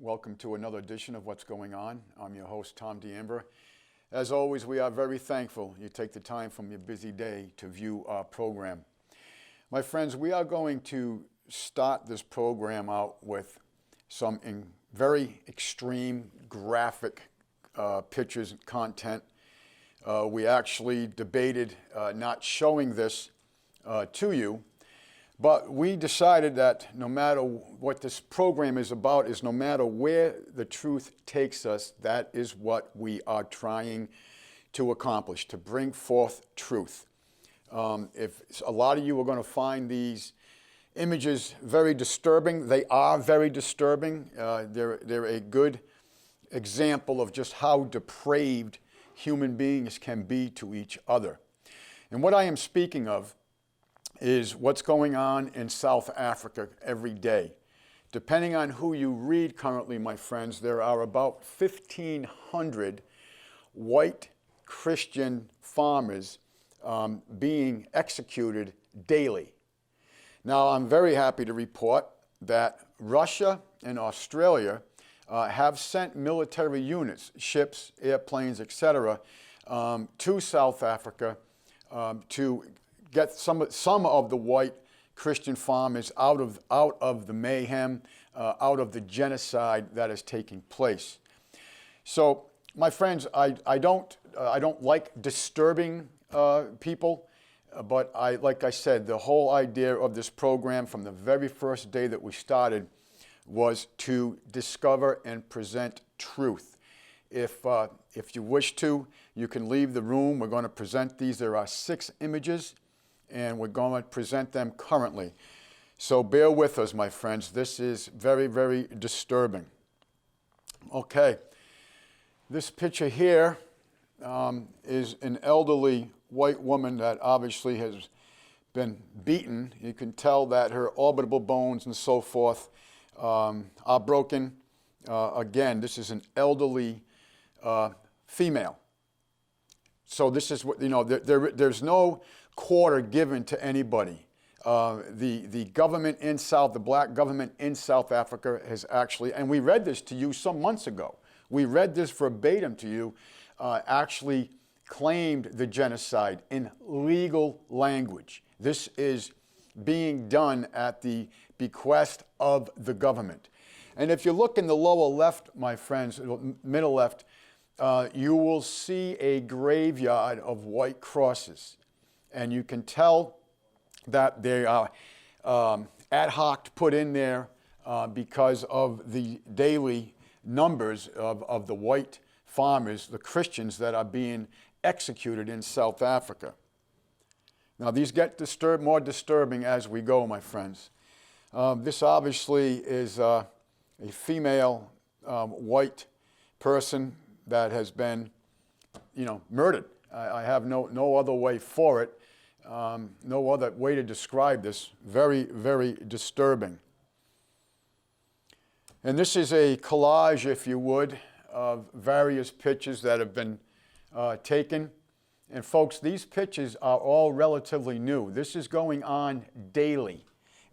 Welcome to another edition of What's Going On. I'm your host, Tom DeAmber. As always, we are very thankful you take the time from your busy day to view our program. My friends, we are going to start this program out with some very extreme graphic pictures and content. We actually debated not showing this to you, but we decided that no matter what this program is about, is no matter where the truth takes us, that is what we are trying to accomplish, to bring forth truth. If a lot of you are going to find these images very disturbing, they are very disturbing. They're a good example of just how depraved human beings can be to each other. And what I am speaking of is what's going on in South Africa every day. Depending on who you read currently, my friends, there are about 1,500 white Christian farmers being executed daily. Now, I'm very happy to report that Russia and Australia have sent military units, ships, airplanes, etc., to South Africa to get some of the white Christian farmers out of the mayhem, out of the genocide that is taking place. So, my friends, I don't like disturbing people, but like I said, the whole idea of this program from the very first day that we started was to discover and present truth. If you wish to, you can leave the room. We're going to present these. There are 6 images, and we're going to present them currently. So bear with us, my friends. This is very, very disturbing. Okay, this picture here is an elderly white woman that obviously has been beaten. You can tell that her orbital bones and so forth are broken. Again, this is an elderly female. So this is what, there's no quarter given to anybody. The government in the black government in South Africa has actually, and we read this to you some months ago. We read this verbatim to you, actually claimed the genocide in legal language. This is being done at the bequest of the government. And if you look in the lower left, my friends, middle left, you will see a graveyard of white crosses. And you can tell that they are ad hoc put in there because of the daily numbers of the white farmers, the Christians that are being executed in South Africa. Now, these get more disturbing as we go, my friends. This obviously is a female white person that has been, murdered. I have no other way for it, no other way to describe this. Very, very disturbing. And this is a collage, if you would, of various pictures that have been taken. And folks, these pictures are all relatively new. This is going on daily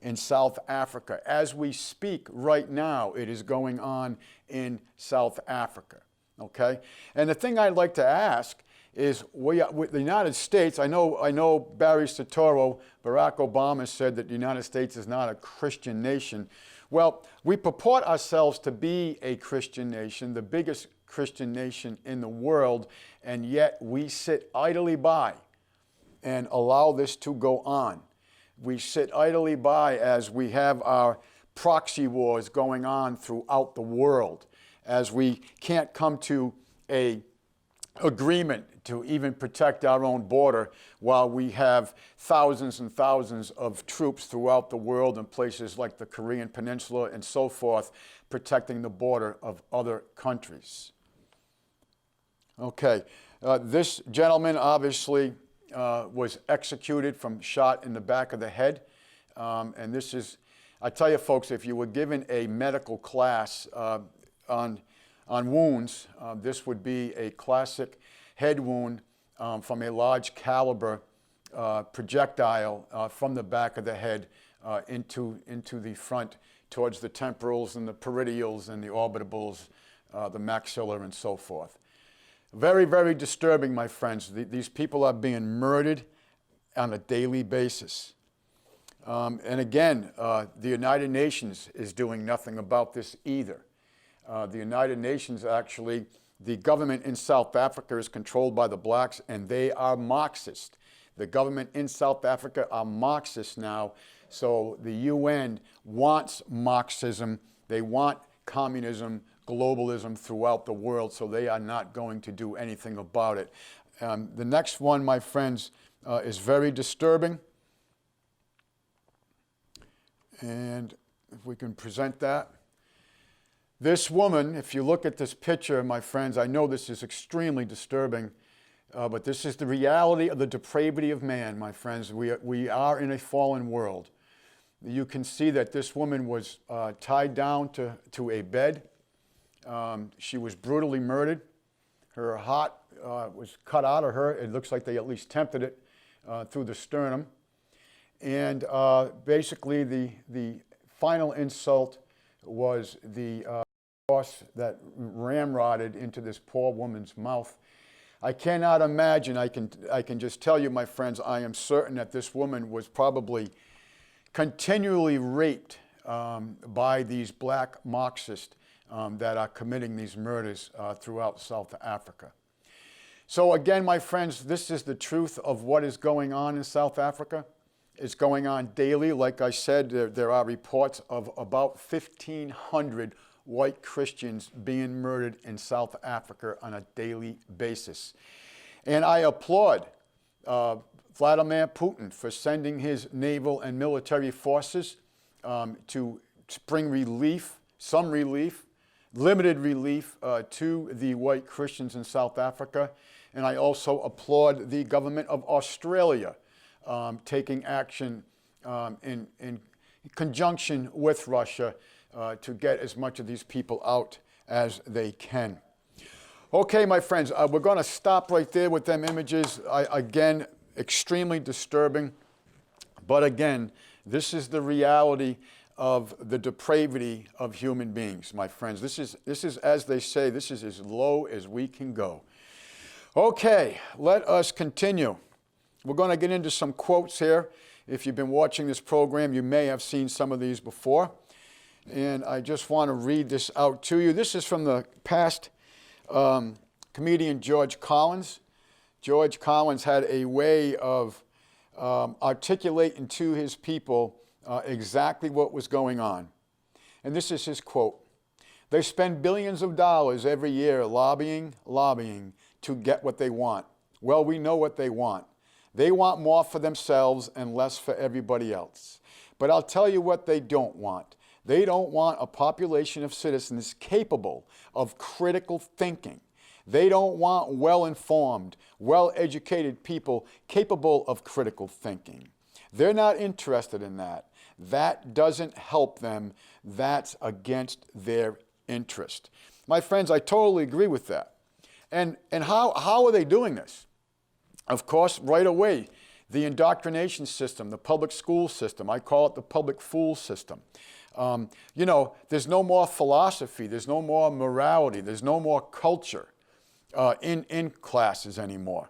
in South Africa. As we speak right now, it is going on in South Africa. Okay? And the thing I'd like to ask is, with the United States, I know Barry Soetoro, Barack Obama said that the United States is not a Christian nation. Well, we purport ourselves to be a Christian nation, the biggest Christian nation in the world, and yet we sit idly by and allow this to go on. We sit idly by as we have our proxy wars going on throughout the world, as we can't come to an agreement to even protect our own border while we have thousands and thousands of troops throughout the world in places like the Korean Peninsula and so forth, protecting the border of other countries. Okay, this gentleman obviously was executed from shot in the back of the head. And this is, I tell you folks, if you were given a medical class on wounds, this would be a classic head wound from a large caliber projectile from the back of the head into the front towards the temporals and the peridials and the orbitals, the maxilla and so forth. Very, very disturbing, my friends. These people are being murdered on a daily basis. And again, the United Nations is doing nothing about this either. The United Nations actually, the government in South Africa is controlled by the blacks, and they are Marxist. The government in South Africa are Marxist now, so the UN wants Marxism. They want communism, globalism throughout the world, so they are not going to do anything about it. The next one, my friends, is very disturbing. And if we can present that. This woman, if you look at this picture, my friends, I know this is extremely disturbing, but this is the reality of the depravity of man, my friends. We are in a fallen world. You can see that this woman was tied down to a bed. She was brutally murdered. Her heart was cut out of her. It looks like they at least tempted it through the sternum. And basically the final insult was the cross that ramrodded into this poor woman's mouth. I cannot imagine. I can just tell you, my friends, I am certain that this woman was probably continually raped by these black Marxists that are committing these murders throughout South Africa. So again, my friends, this is the truth of what is going on in South Africa. It's going on daily. Like I said, there are reports of about 1,500 white Christians being murdered in South Africa on a daily basis. And I applaud Vladimir Putin for sending his naval and military forces to bring relief, some relief, limited relief to the white Christians in South Africa. And I also applaud the government of Australia taking action in conjunction with Russia to get as much of these people out as they can. Okay, my friends, we're going to stop right there with them images. Again, extremely disturbing. But again, this is the reality of the depravity of human beings, my friends. This is, as they say, this is as low as we can go. Okay, let us continue. We're going to get into some quotes here. If you've been watching this program, you may have seen some of these before. And I just want to read this out to you. This is from the past comedian George Collins. George Collins had a way of articulating to his people exactly what was going on. And this is his quote. "They spend billions of dollars every year lobbying to get what they want. Well, we know what they want. They want more for themselves and less for everybody else. But I'll tell you what they don't want. They don't want a population of citizens capable of critical thinking. They don't want well-informed, well-educated people capable of critical thinking. They're not interested in that. That doesn't help them. That's against their interest." My friends, I totally agree with that. And how are they doing this? Of course, right away, the indoctrination system, the public school system, I call it the public fool system. You know, there's no more philosophy, there's no more morality, there's no more culture in classes anymore.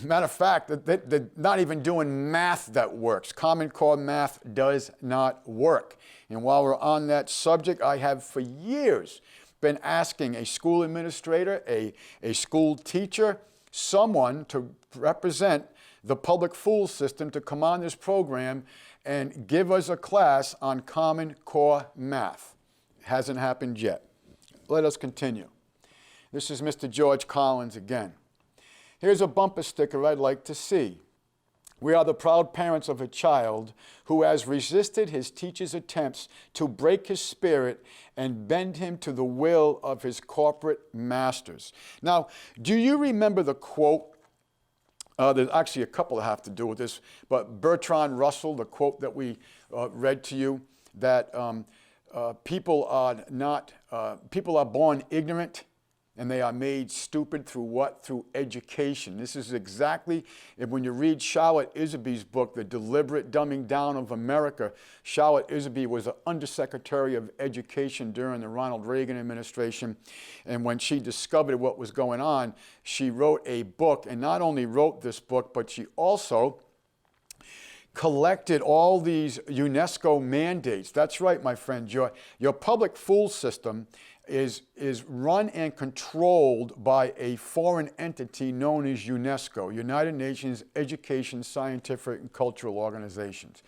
Matter of fact, they're not even doing math that works. Common Core math does not work. And while we're on that subject, I have for years been asking a school administrator, a school teacher, someone to represent the public fool system to come on this program and give us a class on Common Core math. Hasn't happened yet. Let us continue. This is Mr. George Collins again. "Here's a bumper sticker I'd like to see. We are the proud parents of a child who has resisted his teacher's attempts to break his spirit and bend him to the will of his corporate masters." Now, do you remember the quote? There's actually a couple that have to do with this, but Bertrand Russell, the quote that we read to you, that people are born ignorant And they are made stupid through what? Through education. This is exactly, when you read Charlotte Iserbyt's book, The Deliberate Dumbing Down of America, Charlotte Iserbyt was the Undersecretary of Education during the Ronald Reagan administration. And when she discovered what was going on, she wrote a book, and not only wrote this book, but she also collected all these UNESCO mandates. That's right, my friends. Your public school system is run and controlled by a foreign entity known as UNESCO, United Nations Education, Scientific, and Cultural Organizations.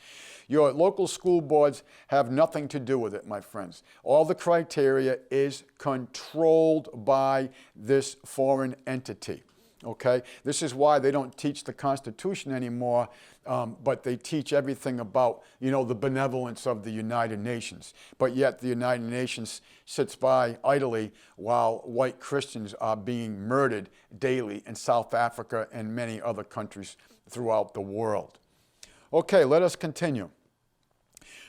Your local school boards have nothing to do with it, my friends. All the criteria is controlled by this foreign entity. Okay? This is why they don't teach the Constitution anymore, but they teach everything about, the benevolence of the United Nations. But yet the United Nations sits by idly while white Christians are being murdered daily in South Africa and many other countries throughout the world. Okay, let us continue.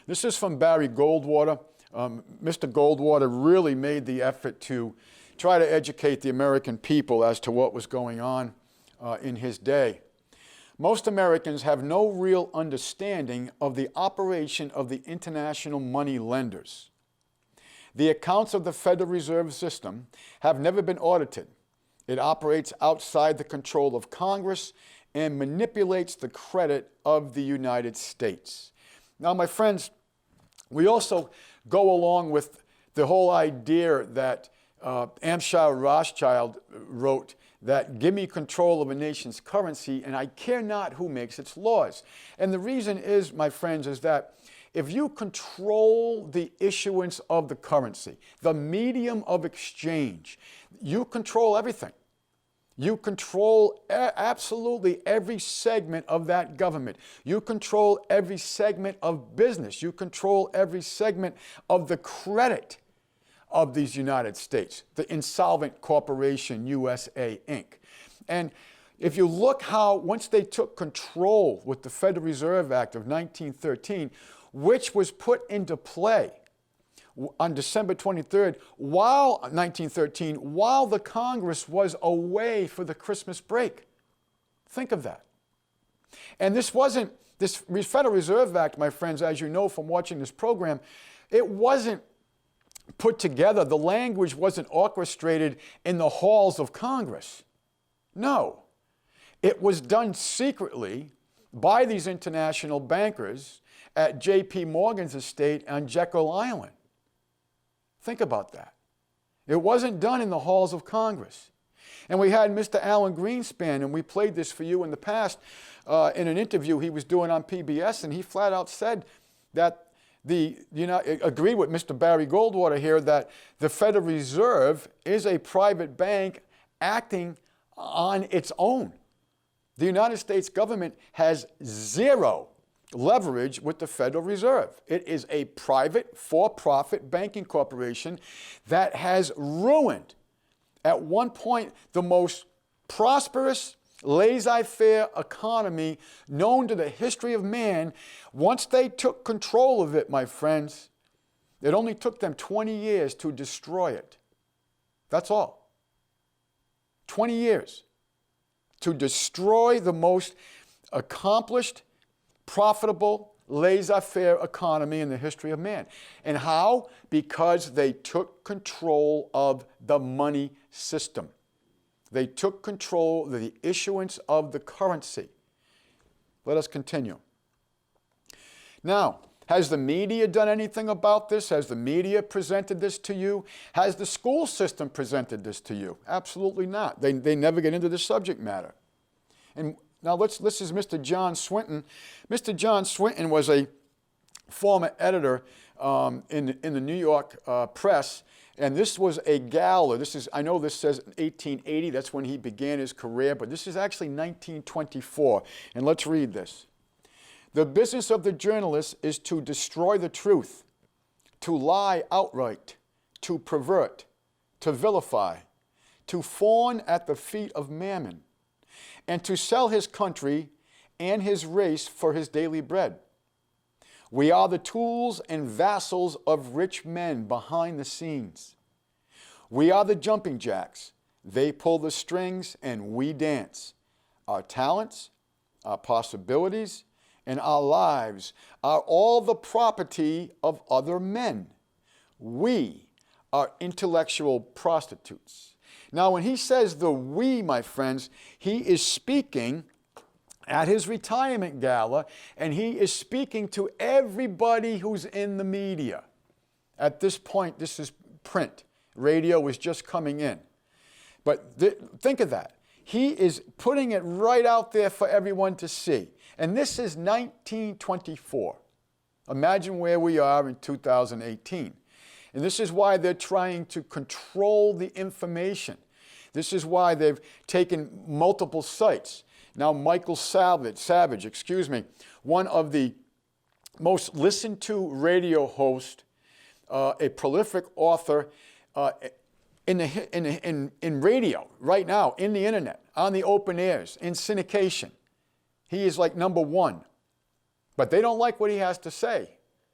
This is from Barry Goldwater. Mr. Goldwater really made the effort to try to educate the American people as to what was going on in his day. Most Americans have no real understanding of the operation of the international money lenders. The accounts of the Federal Reserve System have never been audited. It operates outside the control of Congress and manipulates the credit of the United States. Now, my friends, we also go along with the whole idea that Amschel Rothschild wrote that give me control of a nation's currency and I care not who makes its laws. And the reason is, my friends, is that if you control the issuance of the currency, the medium of exchange, you control everything. You control absolutely every segment of that government. You control every segment of business. You control every segment of the credit of these United States, the insolvent corporation USA, Inc. And if you look how, once they took control with the Federal Reserve Act of 1913, which was put into play on December 23rd, 1913, while the Congress was away for the Christmas break. Think of that. And this Federal Reserve Act, my friends, as you know from watching this program, it wasn't put together, the language wasn't orchestrated in the halls of Congress. No. It was done secretly by these international bankers at J.P. Morgan's estate on Jekyll Island. Think about that. It wasn't done in the halls of Congress. And we had Mr. Alan Greenspan, and we played this for you in the past in an interview he was doing on PBS, and he flat out said that agreed with Mr. Barry Goldwater here that the Federal Reserve is a private bank acting on its own. The United States government has zero leverage with the Federal Reserve. It is a private, for-profit banking corporation that has ruined, at one point, the most prosperous, laissez-faire economy known to the history of man. Once they took control of it, my friends, it only took them 20 years to destroy it. That's all. 20 years to destroy the most accomplished, profitable, laissez-faire economy in the history of man. And how? Because they took control of the money system. They took control of the issuance of the currency. Let us continue. Now, has the media done anything about this? Has the media presented this to you? Has the school system presented this to you? Absolutely not. They never get into the subject matter. And now this is Mr. John Swinton. Mr. John Swinton was a former editor in the New York press. And this was a gala. I know this says 1880, that's when he began his career, but this is actually 1924. And let's read this. The business of the journalist is to destroy the truth, to lie outright, to pervert, to vilify, to fawn at the feet of mammon, and to sell his country and his race for his daily bread. We are the tools and vassals of rich men behind the scenes. We are the jumping jacks. They pull the strings and we dance. Our talents, our possibilities, and our lives are all the property of other men. We are intellectual prostitutes. Now, when he says the we, my friends, he is speaking at his retirement gala, and he is speaking to everybody who's in the media. At this point, this is print. Radio is just coming in. But think of that. He is putting it right out there for everyone to see. And this is 1924. Imagine where we are in 2018. And this is why they're trying to control the information. This is why they've taken multiple sites. Now, Michael Savage, one of the most listened to radio hosts, a prolific author in radio right now, in the internet, on the open airs, in syndication. He is like number one. But they don't like what he has to say,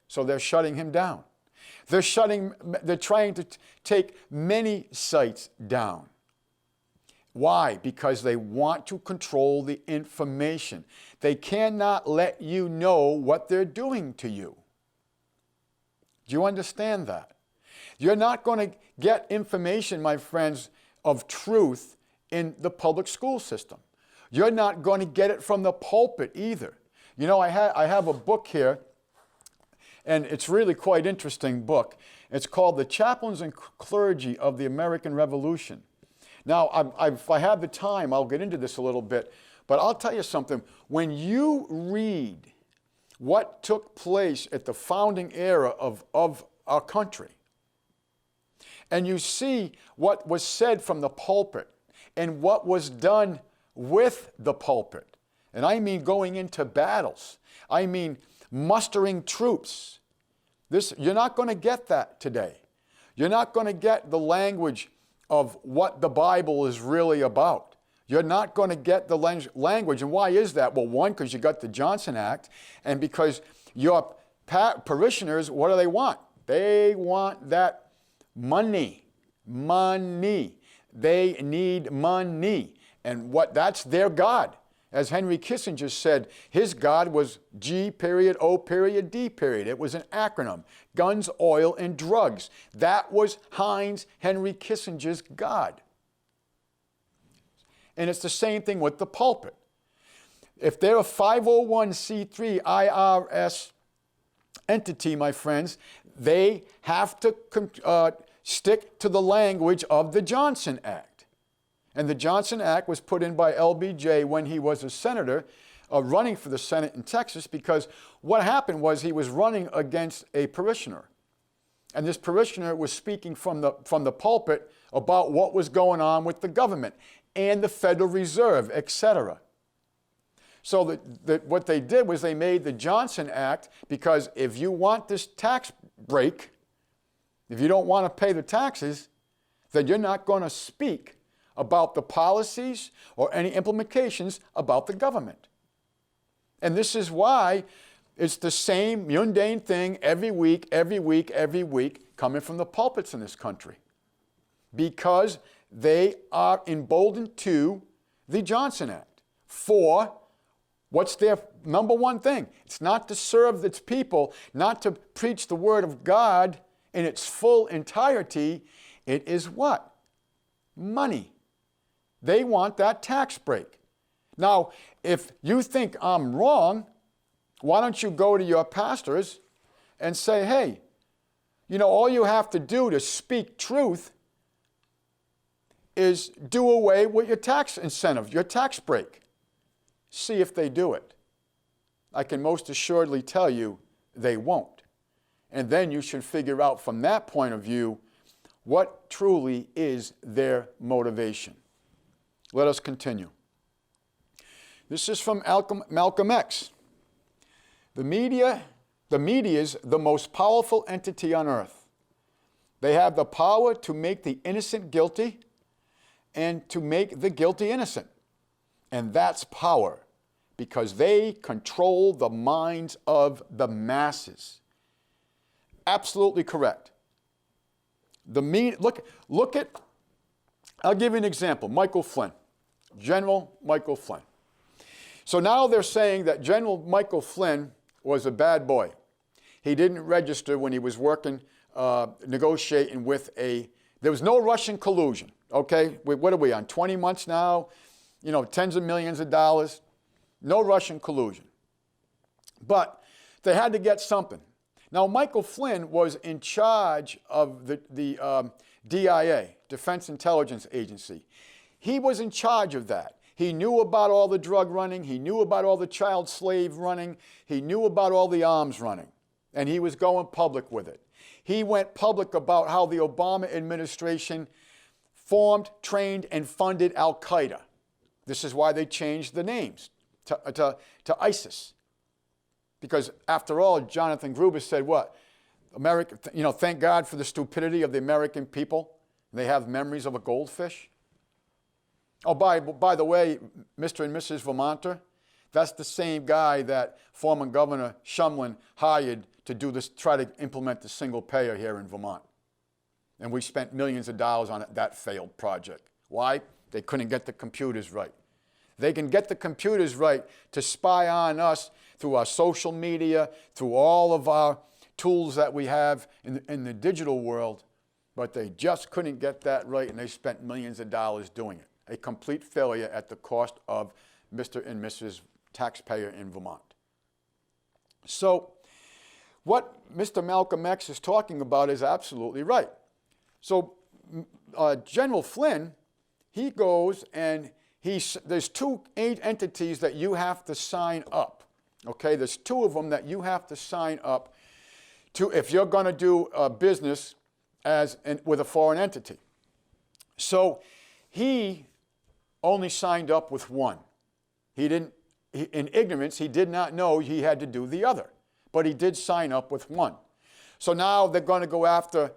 so they're shutting him down. They're trying to take many sites down. Why? Because they want to control the information. They cannot let you know what they're doing to you. Do you understand that? You're not going to get information, my friends, of truth in the public school system. You're not going to get it from the pulpit either. You know, I have a book here, and it's really quite interesting book. It's called The Chaplains and Clergy of the American Revolution. Now, if I have the time, I'll get into this a little bit, but I'll tell you something. When you read what took place at the founding era of our country, and you see what was said from the pulpit and what was done with the pulpit, and I mean going into battles, I mean mustering troops, you're not going to get that today. You're not going to get the language of what the Bible is really about. You're not going to get the language. And why is that? Well, one, because you got the Johnson Act, and because your parishioners, what do they want? They want that money. Money. They need money. And that's their God. As Henry Kissinger said, his God was G.O.D. It was an acronym. Guns, oil, and drugs. That was Henry Kissinger's God. And it's the same thing with the pulpit. If they're a 501c3 IRS entity, my friends, they have to stick to the language of the Johnson Act. And the Johnson Act was put in by LBJ when he was a senator running for the Senate in Texas, because what happened was he was running against a parishioner. And this parishioner was speaking from the pulpit about what was going on with the government and the Federal Reserve, etc. So what they did was they made the Johnson Act, because if you want this tax break, if you don't want to pay the taxes, then you're not going to speak about the policies or any implications about the government. And this is why it's the same mundane thing every week, coming from the pulpits in this country. Because they are emboldened to the Johnson Act. For what's their number one thing? It's not to serve its people, not to preach the Word of God in its full entirety. It is what? Money. They want that tax break. Now, if you think I'm wrong, why don't you go to your pastors and say, hey, you know, all you have to do to speak truth is do away with your tax incentive, your tax break. See if they do it. I can most assuredly tell you they won't. And then you should figure out from that point of view what truly is their motivation. Let us continue. This is from Malcolm X. The media is the most powerful entity on earth. They have the power to make the innocent guilty and to make the guilty innocent. And that's power, because they control the minds of the masses. Absolutely correct. Look at, I'll give you an example. Michael Flynn, General Michael Flynn. So now they're saying that General Michael Flynn was a bad boy. He didn't register when he was working, negotiating with there was no Russian collusion, okay? What are we on, 20 months now? You know, tens of millions of dollars. No Russian collusion. But they had to get something. Now, Michael Flynn was in charge of the DIA, Defense Intelligence Agency. He was in charge of that. He knew about all the drug running. He knew about all the child slave running. He knew about all the arms running. And he was going public with it. He went public about how the Obama administration formed, trained, and funded Al-Qaeda. This is why they changed the names to ISIS. Because after all, Jonathan Gruber said what? America, thank God for the stupidity of the American people. They have memories of a goldfish. Oh, by the way, Mr. and Mrs. Vermonter, that's the same guy that former Governor Shumlin hired to do this, try to implement the single payer here in Vermont. And we spent millions of dollars on it. That failed project. Why? They couldn't get the computers right. They can get the computers right to spy on us through our social media, through all of our tools that we have in the digital world, but they just couldn't get that right, and they spent millions of dollars doing it. A complete failure at the cost of Mr. and Mrs. Taxpayer in Vermont. So what Mr. Malcolm X is talking about is absolutely right. So General Flynn, he goes and there's two entities that you have to sign up. Okay, there's two of them that you have to sign up to if you're going to do business with a foreign entity. So he only signed up with one. In ignorance, he did not know he had to do the other, but he did sign up with one. So now they're going to go after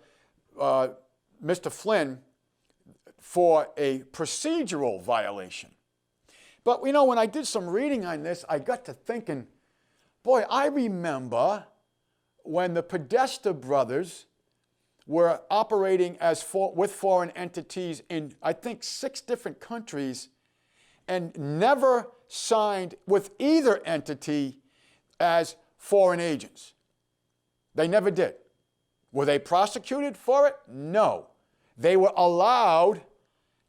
Mr. Flynn for a procedural violation. But when I did some reading on this, I got to thinking, boy, I remember when the Podesta brothers were operating with foreign entities in, I think, 6 different countries and never signed with either entity as foreign agents. They never did. Were they prosecuted for it? No. They were allowed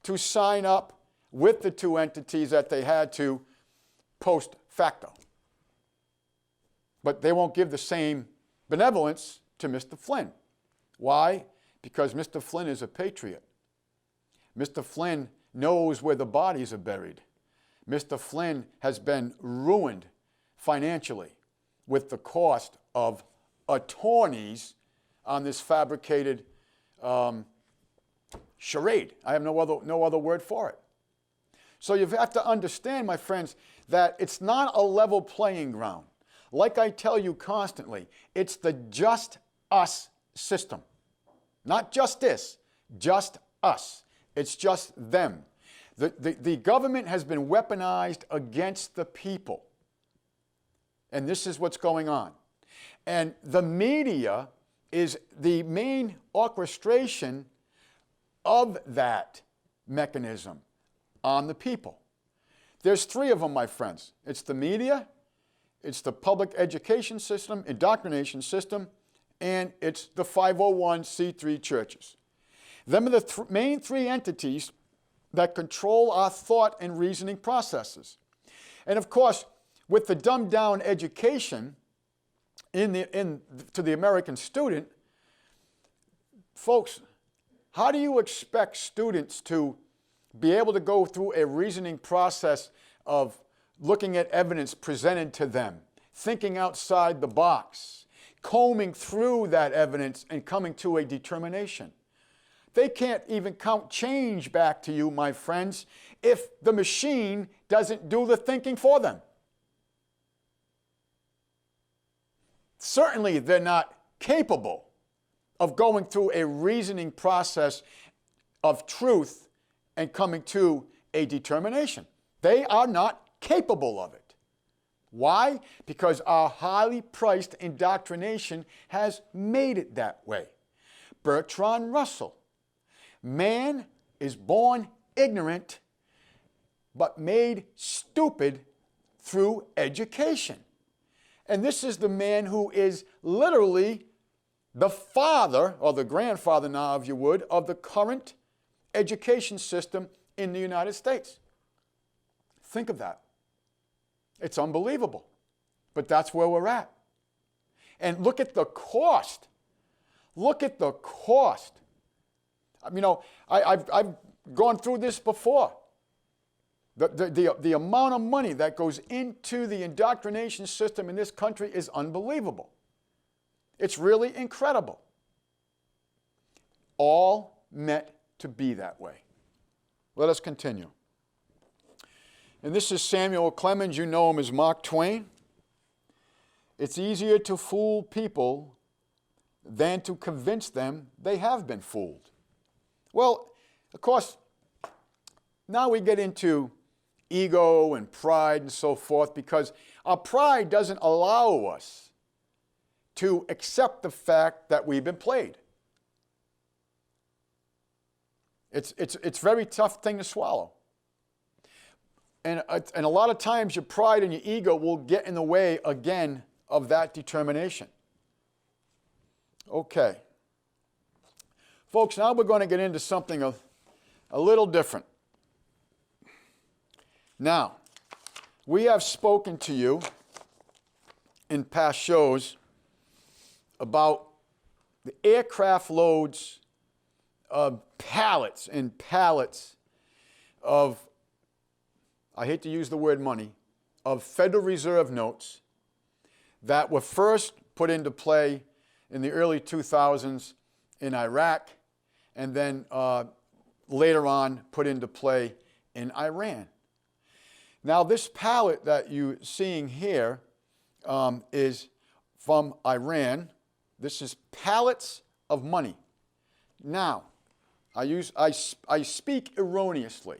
to sign up with the 2 entities that they had to post facto. But they won't give the same benevolence to Mr. Flynn. Why? Because Mr. Flynn is a patriot. Mr. Flynn knows where the bodies are buried. Mr. Flynn has been ruined financially with the cost of attorneys on this fabricated charade. I have no other word for it. So you have to understand, my friends, that it's not a level playing ground. Like I tell you constantly, it's the just us system. Not justice, just us. It's just them. The government has been weaponized against the people. And this is what's going on. And the media is the main orchestration of that mechanism on the people. There's 3 of them, my friends. It's the media, it's the public education system, indoctrination system, and it's the 501c3 churches. Them are the main 3 entities that control our thought and reasoning processes. And of course, with the dumbed down education to the American student, folks, how do you expect students to be able to go through a reasoning process of looking at evidence presented to them, thinking outside the box, combing through that evidence and coming to a determination? They can't even count change back to you, my friends, if the machine doesn't do the thinking for them. Certainly, they're not capable of going through a reasoning process of truth and coming to a determination. They are not capable of it. Why? Because our highly priced indoctrination has made it that way. Bertrand Russell. Man is born ignorant, but made stupid through education. And this is the man who is literally the father, or the grandfather now, if you would, of the current education system in the United States. Think of that. It's unbelievable. But that's where we're at. And look at the cost. Look at the cost. You know, I've gone through this before. The amount of money that goes into the indoctrination system in this country is unbelievable. It's really incredible. All meant to be that way. Let us continue. And this is Samuel Clemens. You know him as Mark Twain. It's easier to fool people than to convince them they have been fooled. Well, of course, now we get into ego and pride and so forth, because our pride doesn't allow us to accept the fact that we've been played. It's a very tough thing to swallow. And a lot of times your pride and your ego will get in the way again of that determination. Okay. Folks, now we're going to get into something a little different. Now, we have spoken to you in past shows about the aircraft loads of pallets and pallets of, I hate to use the word money, of Federal Reserve notes that were first put into play in the early 2000s in Iraq, and then later on put into play in Iran. Now, this pallet that you're seeing here is from Iran. This is pallets of money. Now, I speak erroneously.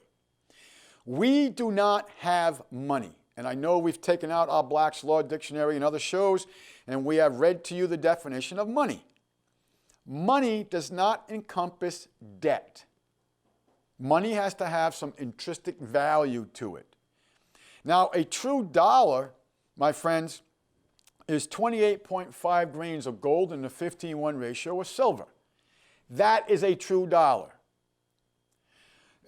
We do not have money. And I know we've taken out our Black's Law Dictionary and other shows, and we have read to you the definition of money. Money does not encompass debt. Money has to have some intrinsic value to it. Now, a true dollar, my friends, is 28.5 grains of gold in the 15:1 ratio of silver. That is a true dollar.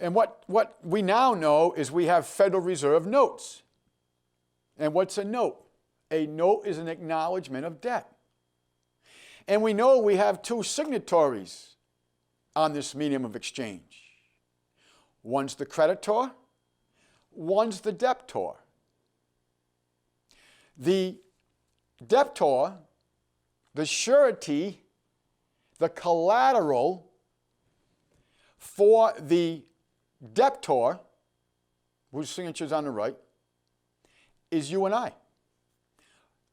And what we now know is we have Federal Reserve notes. And what's a note? A note is an acknowledgement of debt. And we know we have two signatories on this medium of exchange. One's the creditor, one's the debtor. The debtor, the surety, the collateral for the debtor, whose signature is on the right, is you and I.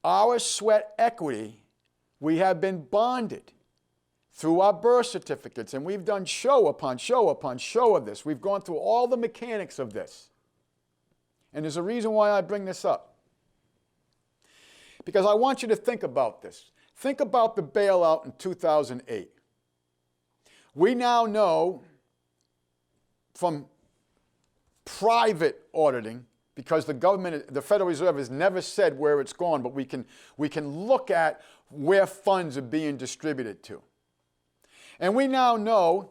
Our sweat equity, we have been bonded through our birth certificates, and we've done show upon show upon show of this. We've gone through all the mechanics of this. And there's a reason why I bring this up. Because I want you to think about this. Think about the bailout in 2008. We now know from private auditing, because the government, the Federal Reserve has never said where it's gone, but we can look at where funds are being distributed to. And we now know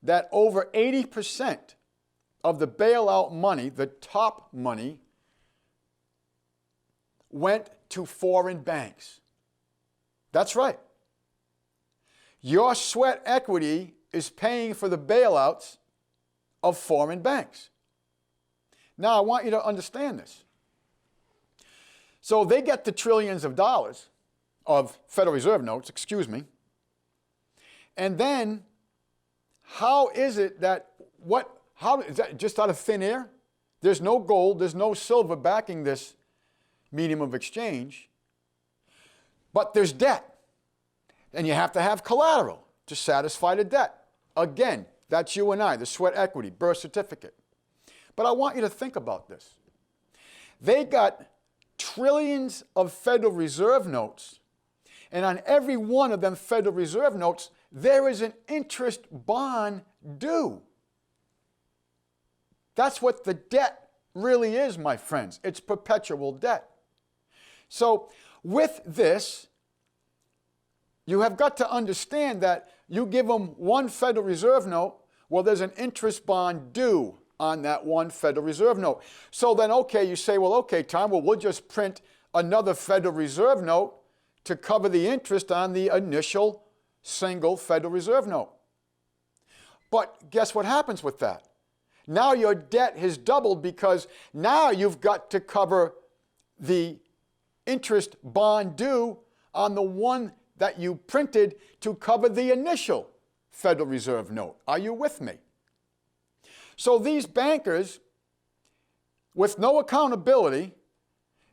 that over 80% of the bailout money, the top money, went to foreign banks. That's right. Your sweat equity is paying for the bailouts of foreign banks. Now, I want you to understand this. So they get the trillions of dollars of Federal Reserve notes, and then how is it that, how is that just out of thin air? There's no gold, there's no silver backing this medium of exchange, but there's debt. And you have to have collateral to satisfy the debt. Again, that's you and I, the sweat equity, birth certificate. But I want you to think about this. They got trillions of Federal Reserve notes, and on every one of them Federal Reserve notes, there is an interest bond due. That's what the debt really is, my friends. It's perpetual debt. So with this, you have got to understand that you give them one Federal Reserve note, well, there's an interest bond due on that one Federal Reserve note. So then, okay, you say, well, okay, Tom, well, we'll just print another Federal Reserve note to cover the interest on the initial single Federal Reserve note. But guess what happens with that? Now your debt has doubled because now you've got to cover the interest bond due on the one that you printed to cover the initial Federal Reserve note. Are you with me? So these bankers, with no accountability,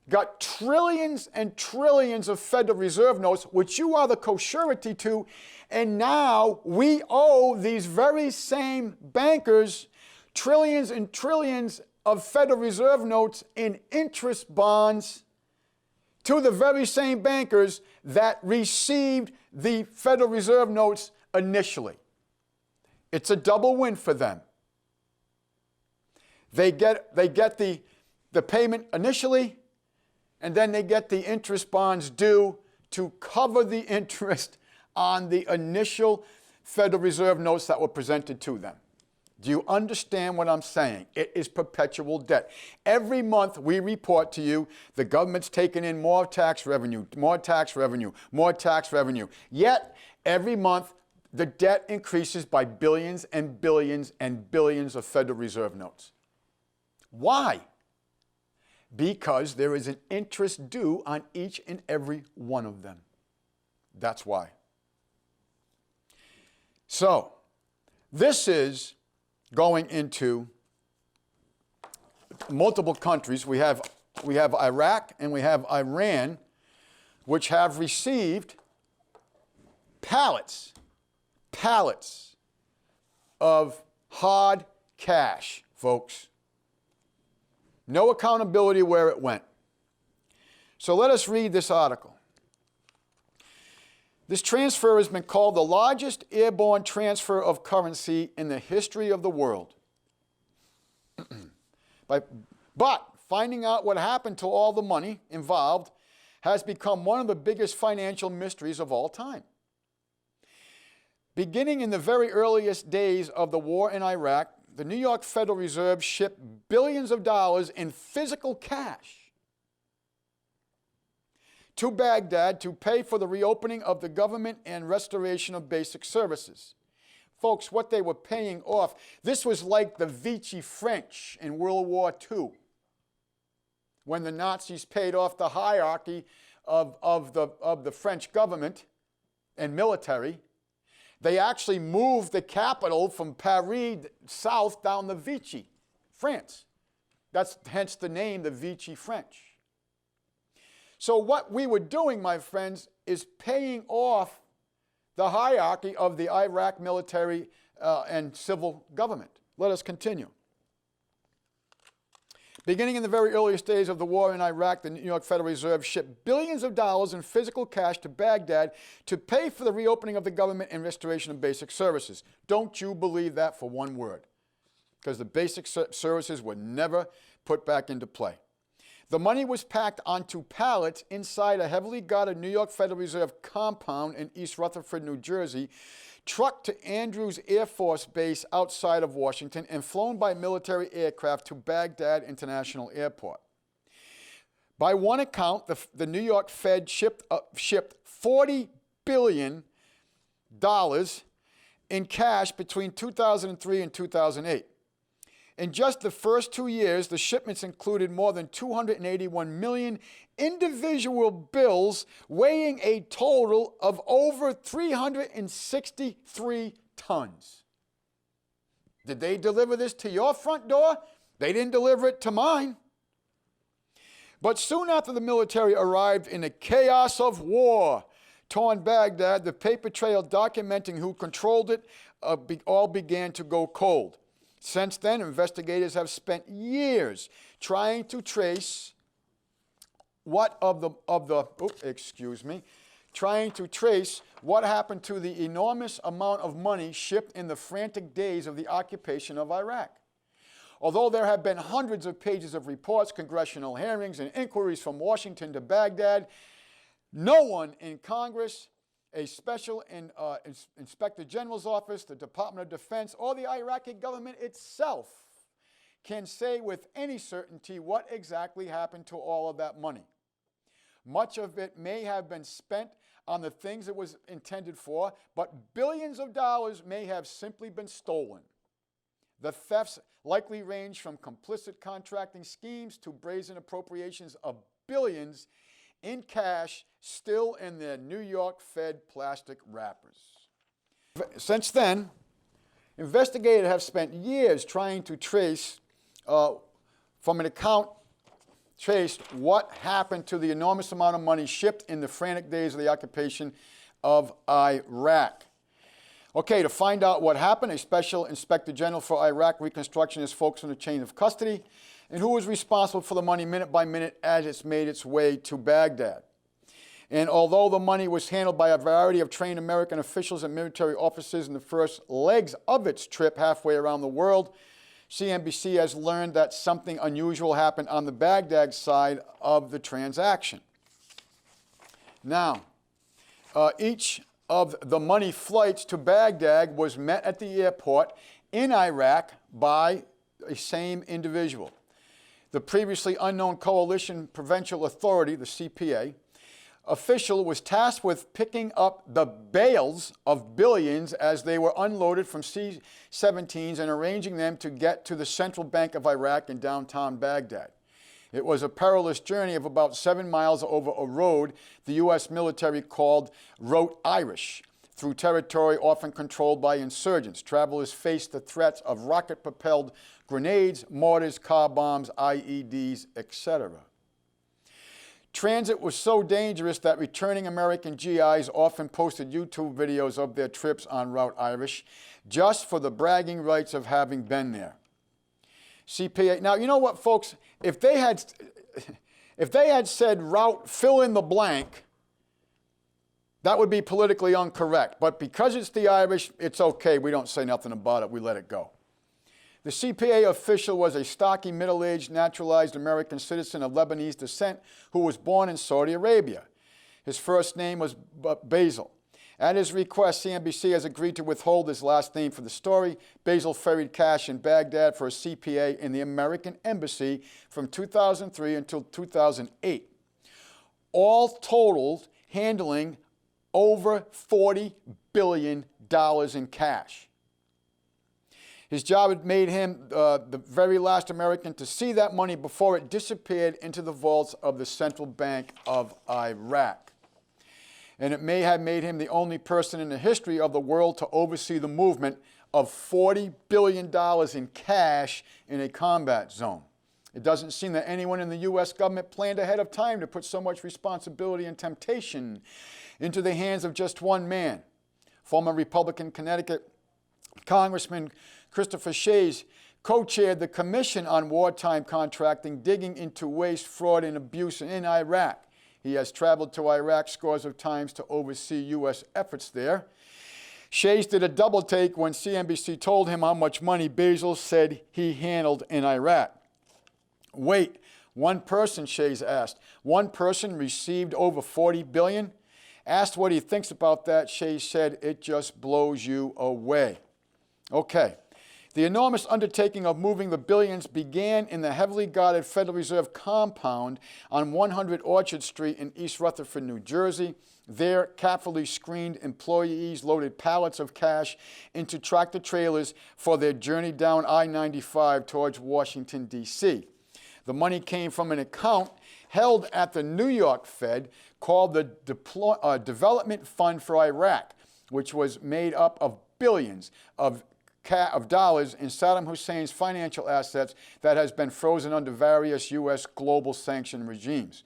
got trillions and trillions of Federal Reserve notes, which you are the co-surety to, and now we owe these very same bankers trillions and trillions of Federal Reserve notes in interest bonds to the very same bankers that received the Federal Reserve notes initially. It's a double win for them. They get the payment initially, and then they get the interest bonds due to cover the interest on the initial Federal Reserve notes that were presented to them. Do you understand what I'm saying? It is perpetual debt. Every month we report to you the government's taking in more tax revenue, more tax revenue, more tax revenue. Yet every month the debt increases by billions and billions and billions of Federal Reserve notes. Why? Because there is an interest due on each and every one of them. That's why. So, this is going into multiple countries. We have Iraq and we have Iran, which have received pallets of hard cash, folks. No accountability where it went. So let us read this article. This transfer has been called the largest airborne transfer of currency in the history of the world. But finding out what happened to all the money involved has become one of the biggest financial mysteries of all time. Beginning in the very earliest days of the war in Iraq, the New York Federal Reserve shipped billions of dollars in physical cash to Baghdad to pay for the reopening of the government and restoration of basic services. Folks, what they were paying off, this was like the Vichy French in World War II, when the Nazis paid off the hierarchy of the French government and military. They actually moved the capital from Paris south down the Vichy, France. That's hence the name, the Vichy French. So what we were doing, my friends, is paying off the hierarchy of the Iraq military and civil government. Let us continue. Beginning in the very earliest days of the war in Iraq, the New York Federal Reserve shipped billions of dollars in physical cash to Baghdad to pay for the reopening of the government and restoration of basic services. Don't you believe that for one word, because the basic services were never put back into play. The money was packed onto pallets inside a heavily guarded New York Federal Reserve compound in East Rutherford, New Jersey, trucked to Andrews Air Force Base outside of Washington, and flown by military aircraft to Baghdad International Airport. By one account, the New York Fed shipped $40 billion in cash between 2003 and 2008. In just the first 2 years, the shipments included more than 281 million individual bills weighing a total of over 363 tons. Did they deliver this to your front door? They didn't deliver it to mine. But soon after the military arrived in the chaos of war, torn Baghdad, the paper trail documenting who controlled it all began to go cold. Since then, investigators have spent years trying to trace trying to trace what happened to the enormous amount of money shipped in the frantic days of the occupation of Iraq. Although there have been hundreds of pages of reports, congressional hearings, and inquiries from Washington to Baghdad, no one in Congress, a special Inspector General's office, the Department of Defense, or the Iraqi government itself can say with any certainty what exactly happened to all of that money. Much of it may have been spent on the things it was intended for, but billions of dollars may have simply been stolen. The thefts likely range from complicit contracting schemes to brazen appropriations of billions in cash still in their New York Fed plastic wrappers. Since then, investigators have spent years trying to trace from an account traced what happened to the enormous amount of money shipped in the frantic days of the occupation of Iraq. Okay, to find out what happened, a special inspector general for Iraq reconstruction is focused on the chain of custody and who was responsible for the money minute by minute as it's made its way to Baghdad. And although the money was handled by a variety of trained American officials and military officers in the first legs of its trip halfway around the world, CNBC has learned that something unusual happened on the Baghdad side of the transaction. Now, each of the money flights to Baghdad was met at the airport in Iraq by a same individual. The previously unknown Coalition Provincial Authority, the CPA, official was tasked with picking up the bales of billions as they were unloaded from C-17s and arranging them to get to the Central Bank of Iraq in downtown Baghdad. It was a perilous journey of about 7 miles over a road the U.S. military called Route Irish, through territory often controlled by insurgents. Travelers faced the threats of rocket-propelled grenades, mortars, car bombs, IEDs, etc. Transit was so dangerous that returning American GIs often posted YouTube videos of their trips on Route Irish just for the bragging rights of having been there. CPA, now you know what, folks, if they had said route fill in the blank, that would be politically incorrect. But because it's the Irish, it's okay. We don't say nothing about it. We let it go. The CPA official was a stocky, middle-aged, naturalized American citizen of Lebanese descent who was born in Saudi Arabia. His first name was Basil. At his request, CNBC has agreed to withhold his last name for the story. Basil ferried cash in Baghdad for a CPA in the American Embassy from 2003 until 2008. All totaled, handling over $40 billion in cash. His job had made him the very last American to see that money before it disappeared into the vaults of the Central Bank of Iraq. And it may have made him the only person in the history of the world to oversee the movement of $40 billion in cash in a combat zone. It doesn't seem that anyone in the U.S. government planned ahead of time to put so much responsibility and temptation into the hands of just one man. Former Republican Connecticut Congressman Christopher Shays co-chaired the Commission on Wartime Contracting, digging into waste, fraud, and abuse in Iraq. He has traveled to Iraq scores of times to oversee U.S. efforts there. Shays did a double take when CNBC told him how much money Basil said he handled in Iraq. Wait, one person, Shays asked. One person received over $40 billion? Asked what he thinks about that, Shays said, it just blows you away. Okay. The enormous undertaking of moving the billions began in the heavily guarded Federal Reserve compound on 100 Orchard Street in East Rutherford, New Jersey. There, carefully screened employees loaded pallets of cash into tractor trailers for their journey down I-95 towards Washington, D.C. The money came from an account held at the New York Fed called the Development Fund for Iraq, which was made up of billions of dollars in Saddam Hussein's financial assets that has been frozen under various U.S. global sanction regimes.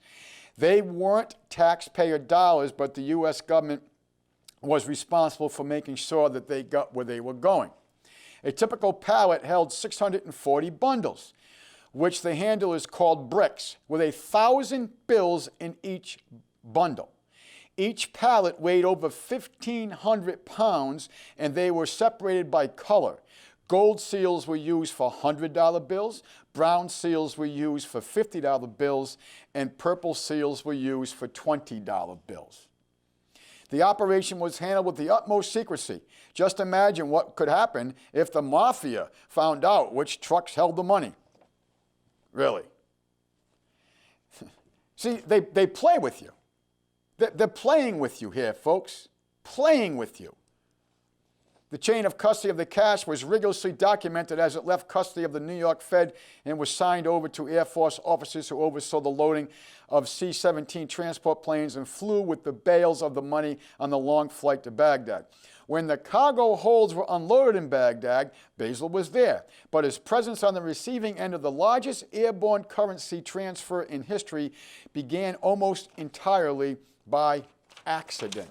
They weren't taxpayer dollars, but the U.S. government was responsible for making sure that they got where they were going. A typical pallet held 640 bundles, which the handlers called bricks, with 1,000 bills in each bundle. Each pallet weighed over 1,500 pounds, and they were separated by color. Gold seals were used for $100 bills, brown seals were used for $50 bills, and purple seals were used for $20 bills. The operation was handled with the utmost secrecy. Just imagine what could happen if the mafia found out which trucks held the money. Really. See, they play with you. They're playing with you here, folks. Playing with you. The chain of custody of the cash was rigorously documented as it left custody of the New York Fed and was signed over to Air Force officers who oversaw the loading of C-17 transport planes and flew with the bales of the money on the long flight to Baghdad. When the cargo holds were unloaded in Baghdad, Basil was there, but his presence on the receiving end of the largest airborne currency transfer in history began almost entirely by accident.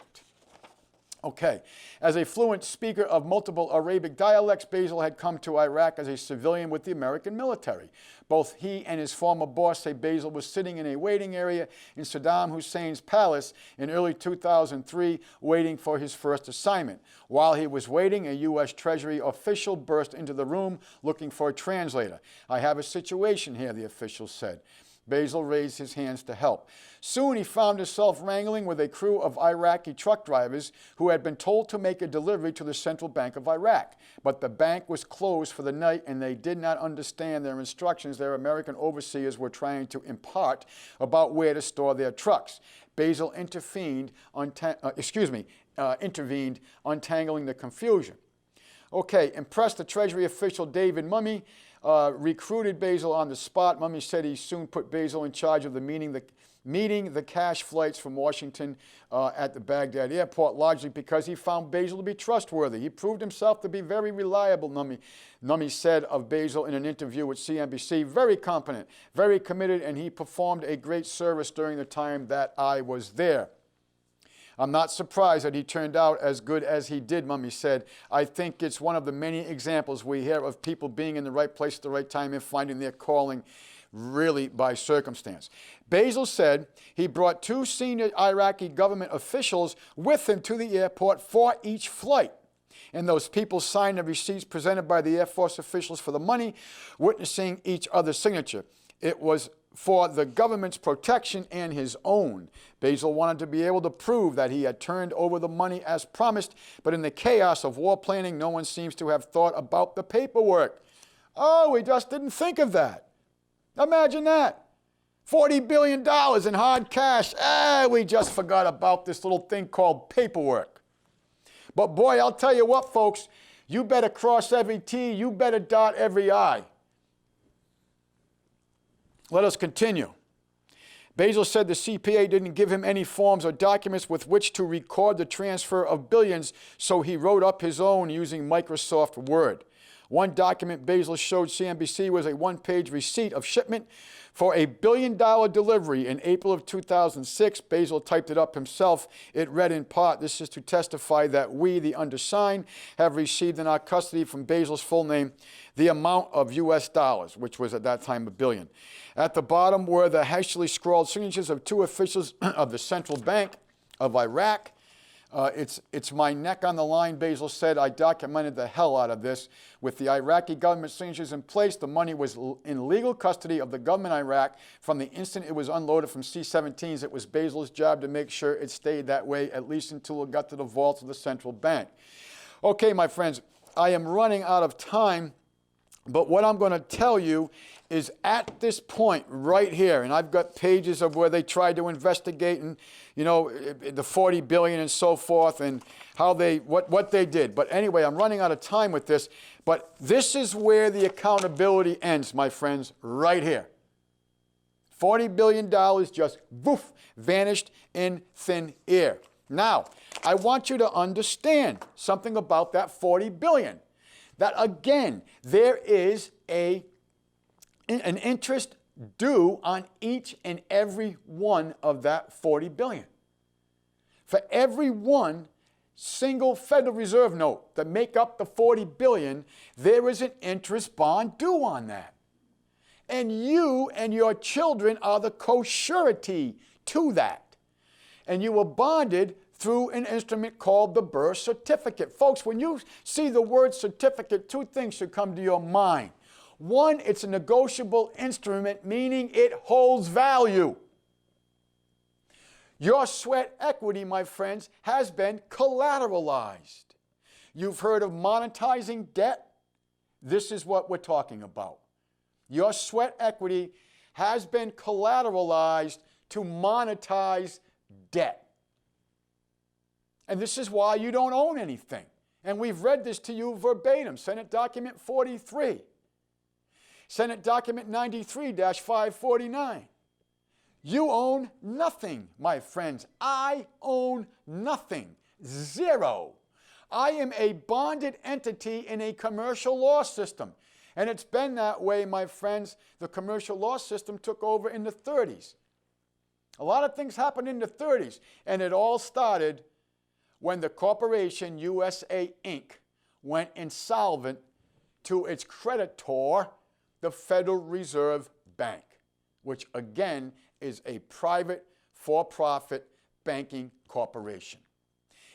Okay, as a fluent speaker of multiple Arabic dialects, Basil had come to Iraq as a civilian with the American military. Both he and his former boss say Basil was sitting in a waiting area in Saddam Hussein's palace in early 2003, waiting for his first assignment. While he was waiting, a U.S. Treasury official burst into the room looking for a translator. "I have a situation here," the official said. Basil raised his hands to help. Soon he found himself wrangling with a crew of Iraqi truck drivers who had been told to make a delivery to the Central Bank of Iraq. But the bank was closed for the night and they did not understand their instructions their American overseers were trying to impart about where to store their trucks. Basil intervened, untangling the confusion. Okay, impressed, the Treasury official David Mummy recruited Basil on the spot. Mummy said he soon put Basil in charge of meeting the cash flights from Washington at the Baghdad airport, largely because he found Basil to be trustworthy. He proved himself to be very reliable, Mummy said of Basil in an interview with CNBC. Very competent, very committed, and he performed a great service during the time that I was there. I'm not surprised that he turned out as good as he did, Mummy said. I think it's one of the many examples we hear of people being in the right place at the right time and finding their calling really by circumstance. Basil said he brought 2 senior Iraqi government officials with him to the airport for each flight. And those people signed the receipts presented by the Air Force officials for the money, witnessing each other's signature. It was for the government's protection and his own. Basil wanted to be able to prove that he had turned over the money as promised, but in the chaos of war planning, no one seems to have thought about the paperwork. Oh, we just didn't think of that. Imagine that. $40 billion in hard cash. We just forgot about this little thing called paperwork. But boy, I'll tell you what, folks, you better cross every T, you better dot every I. Let us continue. Basil said the CPA didn't give him any forms or documents with which to record the transfer of billions, so he wrote up his own using Microsoft Word. One document Basil showed CNBC was a one-page receipt of shipment for a $1 billion delivery in April of 2006. Basil typed it up himself. It read in part, "This is to testify that we, the undersigned, have received in our custody," from Basil's full name, "the amount of US dollars," which was at that time $1 billion. At the bottom were the hastily scrawled signatures of 2 officials of the Central Bank of Iraq. It's my neck on the line, Basil said. I documented the hell out of this. With the Iraqi government signatures in place, the money was in legal custody of the government of Iraq. From the instant it was unloaded from C-17s, it was Basil's job to make sure it stayed that way, at least until it got to the vaults of the central bank. Okay, my friends, I am running out of time, but what I'm going to tell you is at this point right here, and I've got pages of where they tried to investigate and, you know, the 40 billion and so forth and how what they did. But anyway, I'm running out of time with this, but this is where the accountability ends, my friends, right here. $40 billion just woof, vanished in thin air. Now, I want you to understand something about that 40 billion. That again, there is an interest due on each and every one of that 40 billion. For every one single Federal Reserve note that make up the 40 billion, there is an interest bond due on that. And you and your children are the co-surety to that. and you were bonded through an instrument called the birth certificate. Folks, when you see the word certificate, two things should come to your mind. One, it's a negotiable instrument, meaning it holds value. Your sweat equity, my friends, has been collateralized. You've heard of monetizing debt? This is what we're talking about. Your sweat equity has been collateralized to monetize debt. And this is why you don't own anything. And we've read this to you verbatim, Senate Document 43. Senate Document 93-549. You own nothing, my friends. I own nothing. Zero. I am a bonded entity in a commercial law system. And it's been that way, my friends. The commercial law system took over in the 30s. A lot of things happened in the 30s. And it all started when the corporation USA Inc. went insolvent to its creditor, the Federal Reserve Bank, which again is a private, for-profit banking corporation.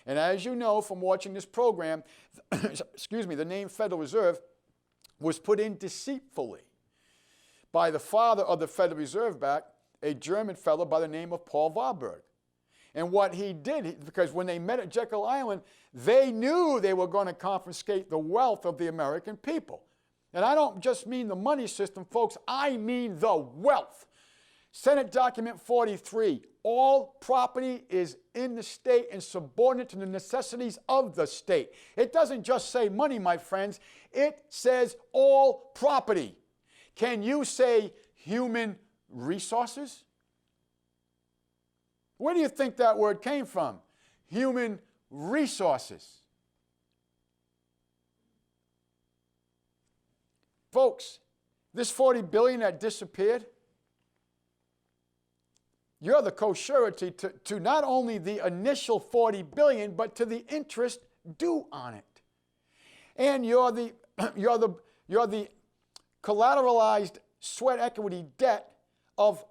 And as you know from watching this program, the name Federal Reserve was put in deceitfully by the father of the Federal Reserve Bank, a German fellow by the name of Paul Warburg. And what he did, because when they met at Jekyll Island, they knew they were going to confiscate the wealth of the American people. And I don't just mean the money system, folks, I mean the wealth. Senate Document 43, all property is in the state and subordinate to the necessities of the state. It doesn't just say money, my friends. It says all property. Can you say human resources? Where do you think that word came from? Human resources. Folks, this $40 billion that disappeared, you're the co-surety to not only the initial $40 billion, but to the interest due on it. And you're the collateralized sweat equity debt of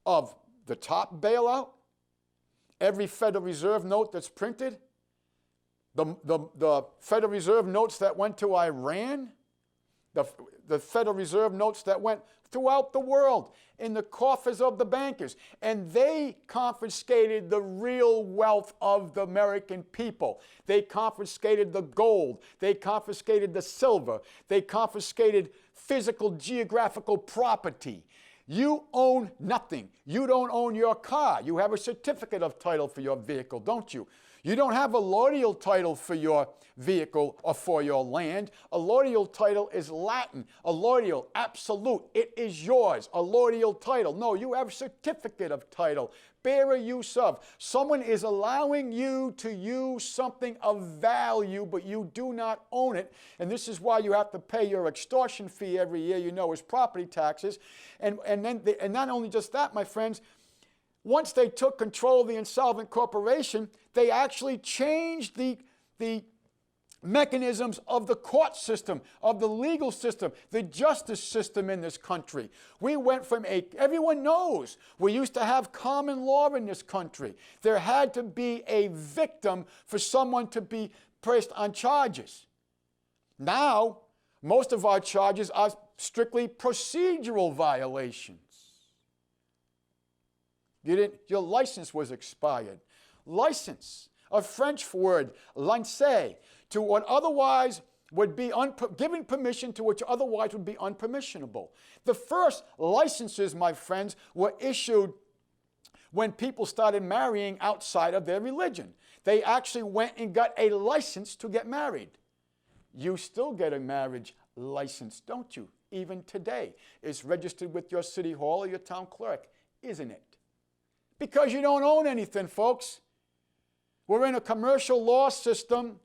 the top bailout, every Federal Reserve note that's printed, the Federal Reserve notes that went to Iran, the Federal Reserve notes that went throughout the world in the coffers of the bankers. And they confiscated the real wealth of the American people. They confiscated the gold. They confiscated the silver. They confiscated physical geographical property. You own nothing. You don't own your car. You have a certificate of title for your vehicle, don't you? You don't have a allodial title for your vehicle or for your land. Allodial title is Latin. Allodial, absolute. It is yours. Allodial title. No, you have a certificate of title. Bearer use of. Someone is allowing you to use something of value, but you do not own it. And this is why you have to pay your extortion fee every year, you know, as property taxes. And not only just that, my friends, once they took control of the insolvent corporation, they actually changed the mechanisms of the court system, of the legal system, the justice system in this country. We went from everyone knows, we used to have common law in this country. There had to be a victim for someone to be placed on charges. Now, most of our charges are strictly procedural violations. Your license was expired. License, a French word, lancer, to what otherwise would be giving permission to which otherwise would be unpermissionable. The first licenses, my friends, were issued when people started marrying outside of their religion. They actually went and got a license to get married. You still get a marriage license, don't you? Even today. It's registered with your city hall or your town clerk, isn't it? Because you don't own anything, folks. We're in a commercial law system,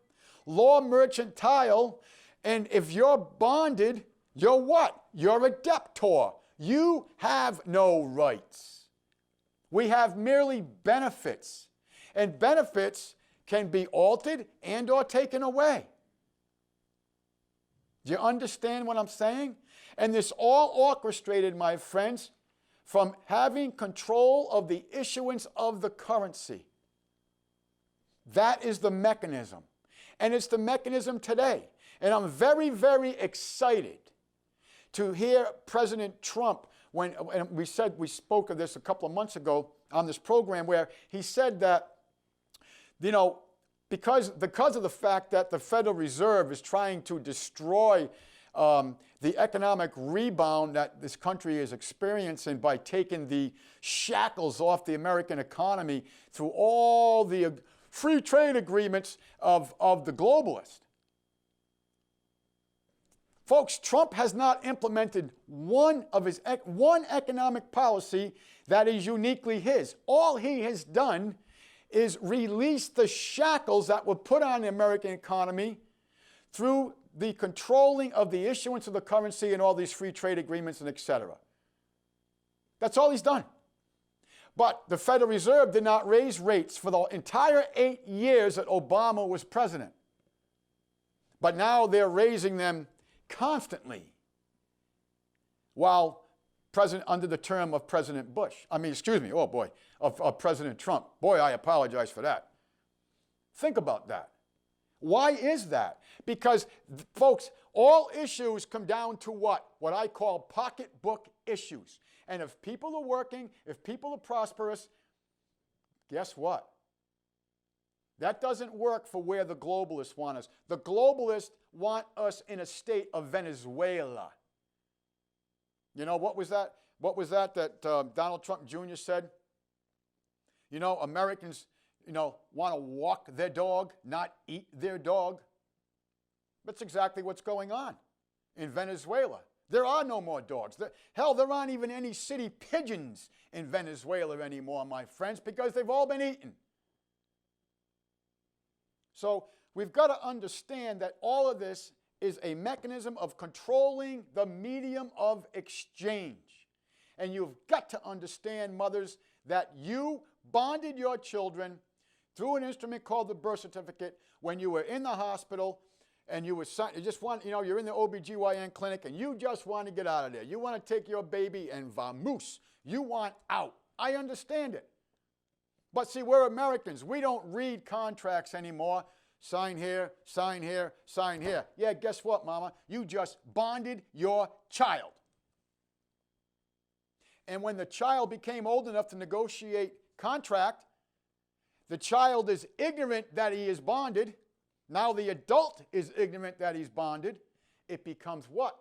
law mercantile, and if you're bonded, you're what? You're a debtor. You have no rights. We have merely benefits, and benefits can be altered and or taken away. Do you understand what I'm saying? And this all orchestrated, my friends, from having control of the issuance of the currency. That is the mechanism. And it's the mechanism today. And I'm very, very excited to hear President Trump, and we spoke of this a couple of months ago on this program, where he said that, because of the fact that the Federal Reserve is trying to destroy the economic rebound that this country is experiencing by taking the shackles off the American economy through all the free trade agreements of the globalists. Folks, Trump has not implemented one economic policy that is uniquely his. All he has done is release the shackles that were put on the American economy through the controlling of the issuance of the currency and all these free trade agreements and etc. That's all he's done. But the Federal Reserve did not raise rates for the entire 8 years that Obama was president. But now they're raising them constantly while under the term of President Bush. Of President Trump. Boy, I apologize for that. Think about that. Why is that? Because, folks, all issues come down to what? What I call pocketbook issues. And if people are working, if people are prosperous, guess what? That doesn't work for where the globalists want us. The globalists want us in a state of Venezuela. What was that? That Donald Trump Jr. said? Americans, want to walk their dog, not eat their dog. That's exactly what's going on in Venezuela. There are no more dogs. Hell, there aren't even any city pigeons in Venezuela anymore, my friends, because they've all been eaten. So we've got to understand that all of this is a mechanism of controlling the medium of exchange. And you've got to understand, mothers, that you bonded your children through an instrument called the birth certificate when you were in the hospital and you're in the OBGYN clinic and you just want to get out of there. You want to take your baby and vamoose. You want out. I understand it. But see, we're Americans. We don't read contracts anymore. Sign here, sign here, sign here. Yeah, guess what, Mama? You just bonded your child. And when the child became old enough to negotiate contract, the child is ignorant that he is bonded. Now the adult is ignorant that he's bonded. It becomes what?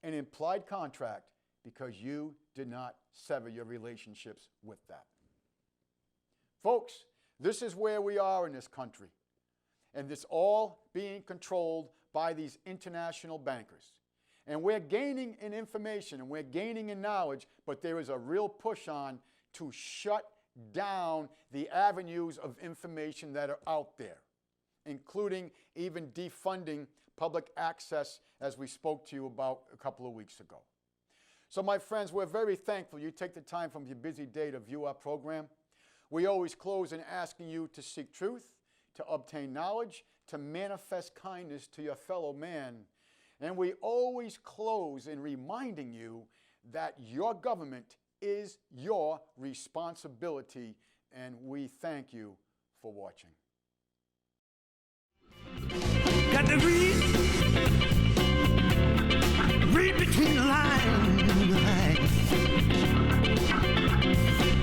An implied contract because you did not sever your relationships with that. Folks, this is where we are in this country. And it's all being controlled by these international bankers. And we're gaining in information and we're gaining in knowledge, but there is a real push on to shut down the avenues of information that are out there, including even defunding public access, as we spoke to you about a couple of weeks ago. So, my friends, we're very thankful you take the time from your busy day to view our program. We always close in asking you to seek truth, to obtain knowledge, to manifest kindness to your fellow man. And we always close in reminding you that your government is your responsibility, and we thank you for watching. Got to read between the lines.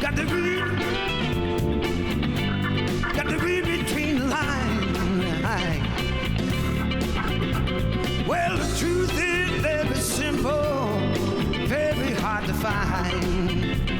Got to read between the lines. Well, the truth is very simple, very hard to find.